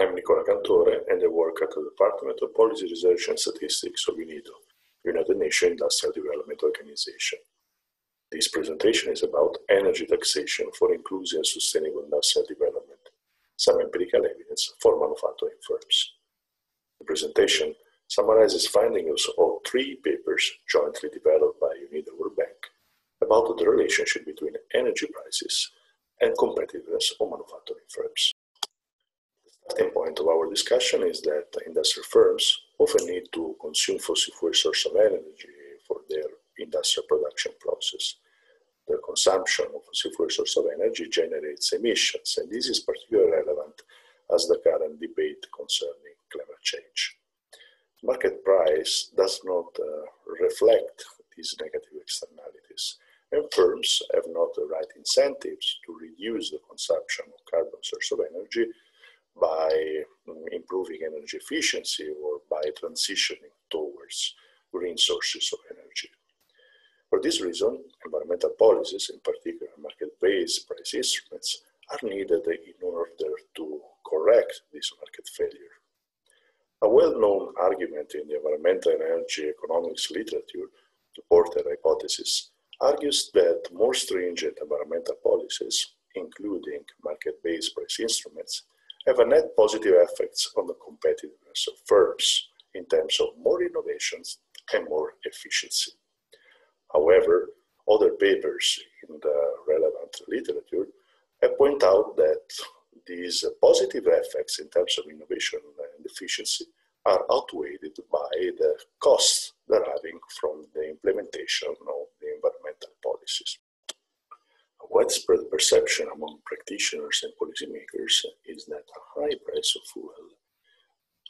I'm Nicola Cantore, and I work at the Department of Policy Research and Statistics of UNIDO, United Nations Industrial Development Organization. This presentation is about energy taxation for inclusive and sustainable industrial development, some empirical evidence for manufacturing firms. The presentation summarizes findings of 3 papers jointly developed by UNIDO World Bank about the relationship between energy prices and competitiveness of manufacturing firms. The starting point of our discussion is that industrial firms often need to consume fossil fuel source of energy for their industrial production process. The consumption of fossil fuel source of energy generates emissions, and this is particularly relevant as the current debate concerning climate change. Market price does not reflect these negative externalities, and firms have not the right incentives to reduce the consumption of carbon source of energy by improving energy efficiency or by transitioning towards green sources of energy. For this reason, environmental policies, in particular market-based price instruments, are needed in order to correct this market failure. A well-known argument in the environmental and energy economics literature, the Porter hypothesis, argues that more stringent environmental policies, including market-based price instruments, have a net positive effects on the competitiveness of firms in terms of more innovations and more efficiency. However, other papers in the relevant literature have pointed out that these positive effects in terms of innovation and efficiency are outweighed by the costs deriving from the implementation of the environmental policies. A widespread perception among practitioners and policymakers is that a high price of fuel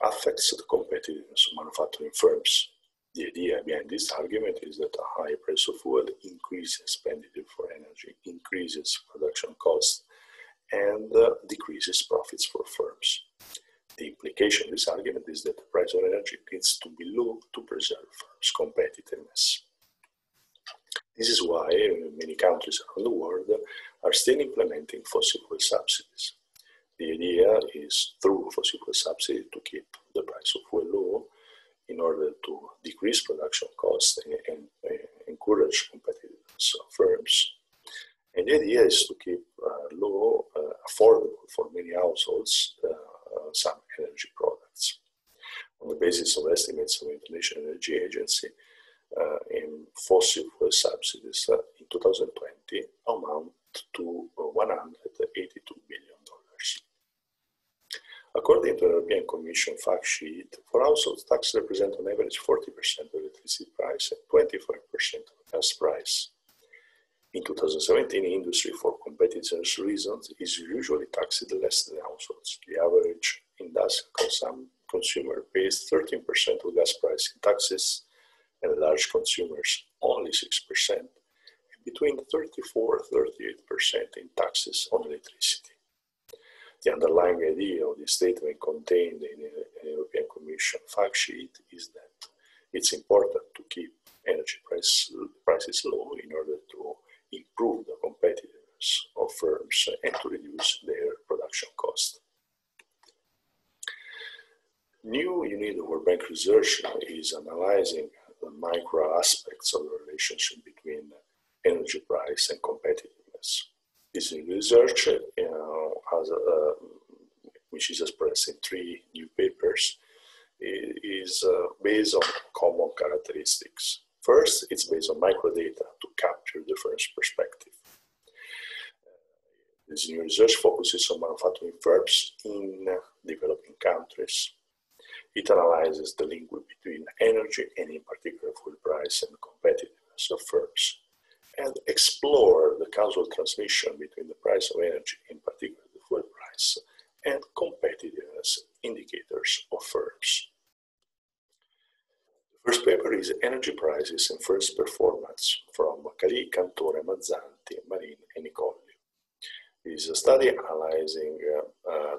affects the competitiveness of manufacturing firms. The idea behind this argument is that a high price of fuel increases expenditure for energy, increases production costs, and decreases profits for firms. The implication of this argument is that the price of energy needs to be low to preserve firms' competitiveness. This is why many countries around the world are still implementing fossil fuel subsidies. The idea is through fossil fuel subsidy to keep the price of fuel low in order to decrease production costs and encourage competitiveness of firms. And the idea is to keep low, affordable for many households, some energy products. On the basis of estimates of the International Energy Agency, in fossil fuel subsidies in 2020 amount to $182 billion. According to the European Commission fact sheet, for households, tax represents on average 40% of electricity price and 25% of gas price. In 2017, industry, for competitiveness reasons, is usually taxed less than households. The average industrial consumer pays 13% of gas price in taxes, and large consumers only 6%, and between 34 and 38% in taxes on electricity. The underlying idea of the statement contained in the European Commission fact sheet is that it's important to keep energy prices low in order to improve the competitiveness of firms and to reduce their production cost. New UNIDO World Bank research is analyzing the micro aspects of the relationship between energy price and competitiveness. This new research, which is expressed in 3 new papers, is based on common characteristics. First, it's based on microdata to capture the firm's perspective. This new research focuses on manufacturing firms in developing countries. It analyzes the link between energy and in particular fuel price and competitiveness of firms, and explore the causal transmission between the price of energy, in particular the fuel price, and competitiveness indicators of firms. The first paper is Energy Prices and Firms' Performance from Cali, Cantore, Mazzanti, Marin, and Nicolli. It is a study analyzing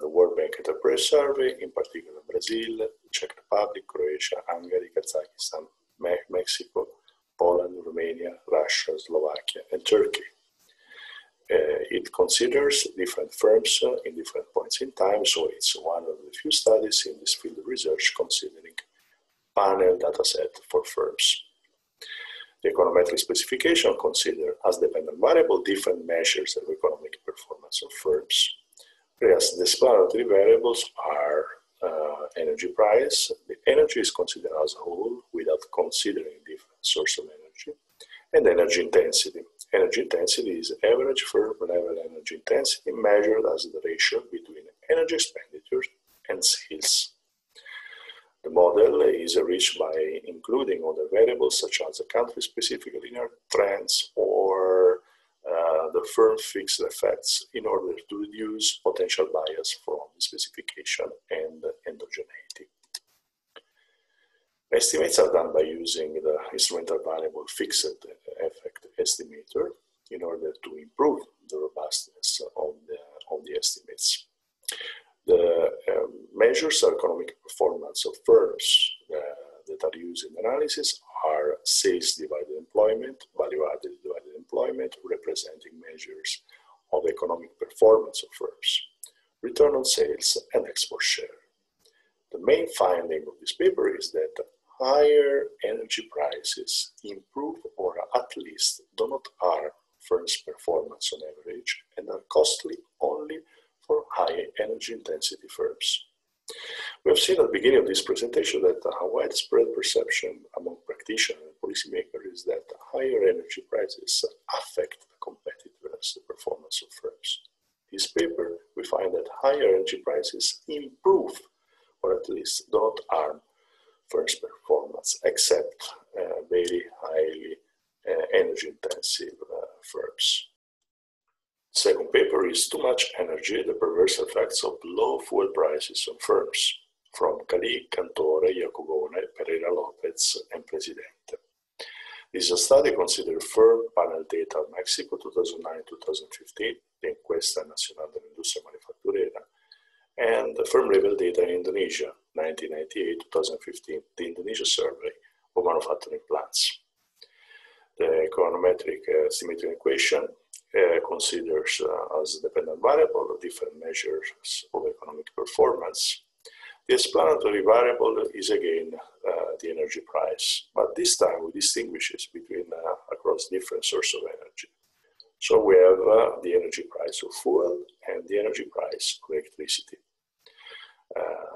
the World Bank Enterprise Survey, in particular Brazil, Czech Republic, Croatia, Hungary, Kazakhstan, Mexico, Poland, Romania, Russia, Slovakia, and Turkey. It considers different firms in different points in time, so it's one of the few studies in this field of research considering panel dataset for firms. The econometric specification considers as dependent variable different measures of economic performance of firms, whereas the explanatory variables are energy price. The energy is considered as a whole without considering different sources of energy, and energy intensity. Energy intensity is average firm level energy intensity measured as the ratio between energy expenditures and sales. The model is reached by including other variables such as the country-specific linear trends or the firm fixed effects in order to reduce potential bias from the specification and endogeneity. Estimates are done by using the instrumental variable fixed effect estimator in order to improve the robustness of the estimates. The measures of economic performance of firms that are used in analysis are sales divided employment, value added divided employment, representing measures of economic performance of firms, return on sales, and export share. The main finding of this paper is that higher energy prices improve or at least do not harm firms' performance on average and are costly only for high energy intensity firms. We have seen at the beginning of this presentation that a widespread perception among practitioners and policymakers is that higher energy prices affect the competitiveness and performance of firms. In this paper, we find that higher energy prices improve or at least do not harm firms' performance, except very highly energy intensive firms. Second paper is Too Much Energy, the Perverse Effects of Low Fuel Prices on Firms, from Cali, Cantore, Iacobone, Pereira Lopez, and Presidente. This is a study considering firm panel data of Mexico 2009-2015, the Encuesta Nacional de la Industria Manufacturera, and the firm level data in Indonesia 1998-2015, the Indonesia Survey of Manufacturing Plants. The econometric estimating equation considers as dependent variable different measures of economic performance. The explanatory variable is again the energy price, but this time we distinguish between across different sources of energy. So we have the energy price of fuel and the energy price of electricity.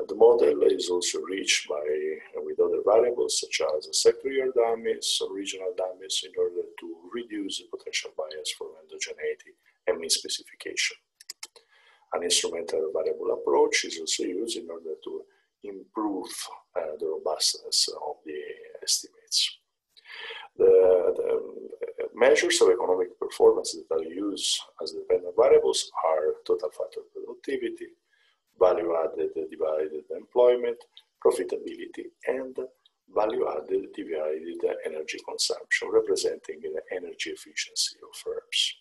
The model is also reached with other variables such as sectorial dummies or regional dummies in order to reduce the potential bias from endogeneity and misspecification. An instrumental variable approach is also used in order to improve the robustness of the estimates. The measures of economic performance that are used as dependent variables are total factor productivity, value added divided employment, profitability, and value added divided energy consumption, representing the energy efficiency of firms.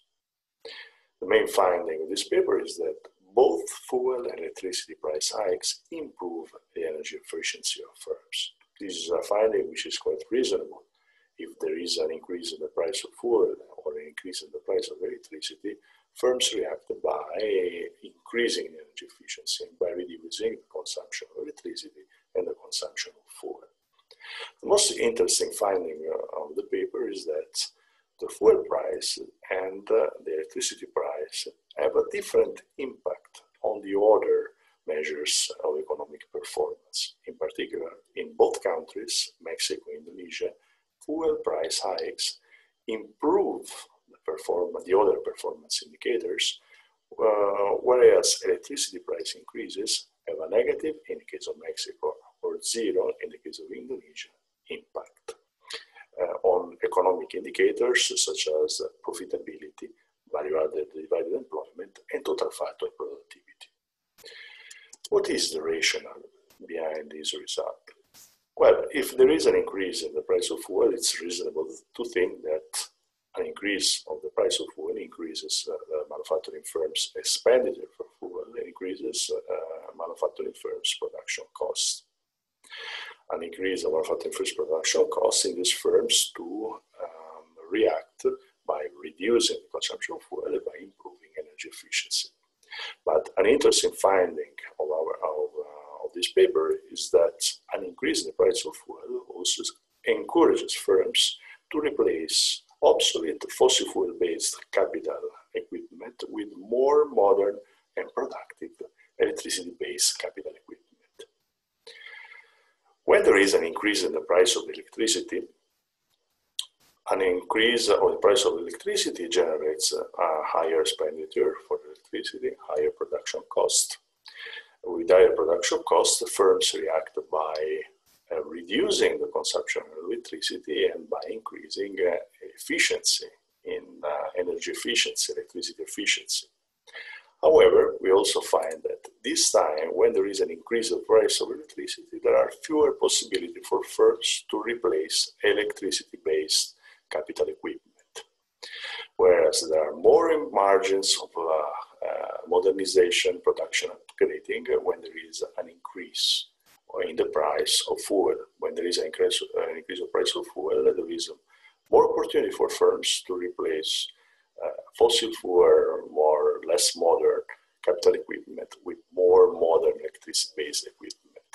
The main finding of this paper is that both fuel and electricity price hikes improve the energy efficiency of firms. This is a finding which is quite reasonable. If there is an increase in the price of fuel or an increase in the price of electricity, firms react by increasing energy efficiency and by reducing the consumption of electricity and the consumption of fuel. The most interesting finding of the paper is that the fuel price and the electricity price have a different impact on the other measures of economic performance. In particular, in both countries, Mexico and Indonesia, fuel price hikes improve the other performance indicators, whereas electricity price increases have a negative in the case of Mexico or zero in the case of Indonesia impact on economic indicators such as profitability, value added divided employment, and total factor productivity. What is the rationale behind this result? Well, if there is an increase in the price of fuel, it's reasonable to think that an increase of the price of fuel increases manufacturing firms' expenditure for fuel, increases manufacturing firms' production costs. An increase of manufacturing firms' production costs induces firms to react by reducing the consumption of fuel and by improving energy efficiency. But an interesting finding of this paper is that an increase in the price of fuel also encourages firms to replace obsolete fossil fuel-based capital equipment with more modern and productive electricity-based capital equipment. When there is an increase in the price of electricity, an increase of the price of electricity generates a higher expenditure for electricity, higher production cost. With higher production costs, firms react by reducing the consumption of electricity and by increasing efficiency in energy efficiency, electricity efficiency. However, we also find that this time, when there is an increase of the price of electricity, there are fewer possibilities for firms to replace electricity-based capital equipment. Whereas there are more margins of modernization, production, upgrading when there is an increase in the price of fuel. When there is an increase of price of fuel, there is more opportunity for firms to replace fossil fuel, more less modern capital equipment with more modern electricity-based equipment.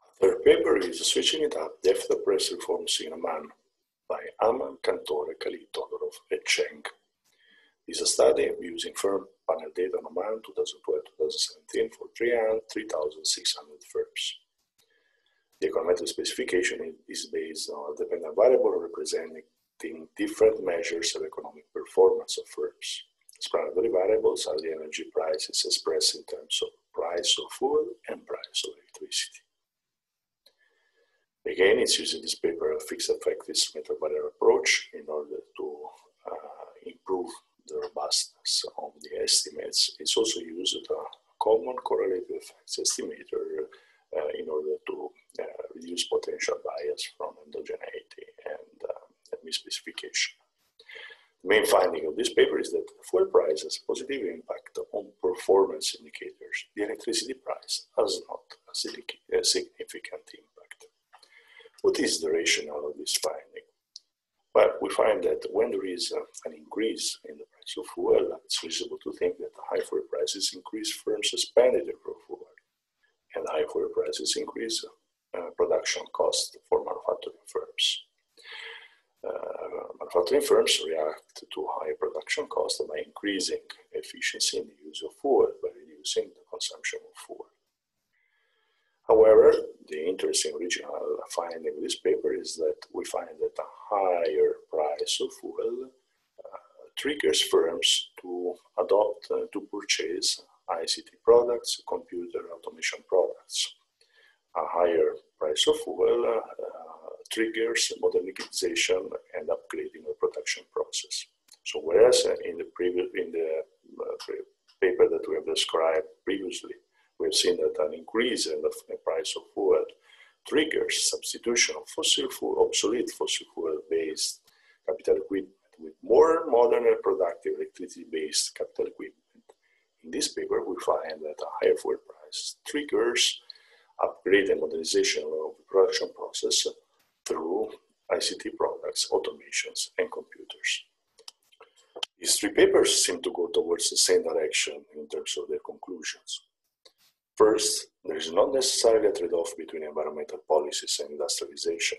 A third paper is Switching It Up, Depth Price Reforms in Oman by Aman, Cantore, Khalid, Todorov, and Cheng. This is a study using firm panel data on Oman 2012-2017 for 3,600 firms. The econometric specification is based on a dependent variable representing different measures of economic performance of firms. Its primary variables are the energy prices expressed in terms of price of fuel and price of electricity. Again, it's using this paper a fixed effect method variable approach in order to improve the robustness of the estimates. It's also used a common correlative effects estimator in order to reduce potential bias from endogeneity and misspecification. The main finding of this paper is that fuel price has a positive impact on performance indicators. The electricity price has not a significant impact. What is the rationale of this finding? Well, we find that when there is an increase in the price of fuel, it's reasonable to think that high fuel prices increase firms' expenditure for fuel, and high fuel prices increase production costs for manufacturing firms. Manufacturing firms react to higher production costs by increasing efficiency in the use of fuel, by reducing the consumption of fuel. However, the interesting original finding of this paper is that we find that a higher price of fuel triggers firms to adopt, to purchase ICT products, computer automation products. A higher price of fuel triggers modernization and upgrading of production process. So whereas in the paper that we have described previously, we have seen that an increase in the price of fuel triggers substitution of obsolete fossil fuel-based capital equipment with more modern and productive electricity-based capital equipment. In this paper, we find that a higher fuel price triggers upgrade and modernization of the production process through ICT products, automations, and computers. These three papers seem to go towards the same direction in terms of their conclusions. First, there is not necessarily a trade-off between environmental policies and industrialization.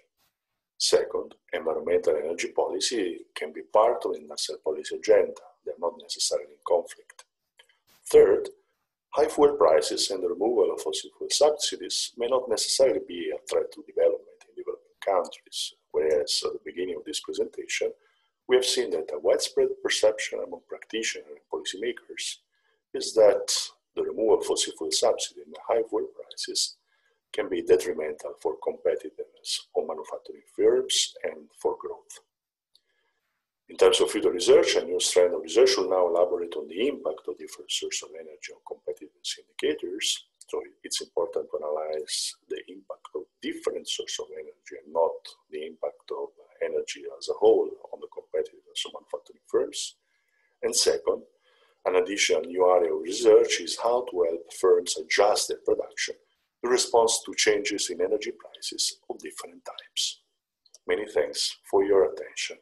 Second, environmental and energy policy can be part of the industrial policy agenda. They are not necessarily in conflict. Third, high fuel prices and the removal of fossil fuel subsidies may not necessarily be a threat to development in developing countries, whereas at the beginning of this presentation, we have seen that a widespread perception among practitioners and policymakers is that the removal of fossil fuel subsidy and the high fuel prices can be detrimental for competitiveness of manufacturing firms and for growth. In terms of future research, a new strand of research will now elaborate on the impact of different sources of energy on competitiveness indicators. So it's important to analyze the impact of different sources of energy and not the impact of energy as a whole on the competitiveness of manufacturing firms. And second, an additional new area of research is how to help firms adjust their production in response to changes in energy prices of different types. Many thanks for your attention.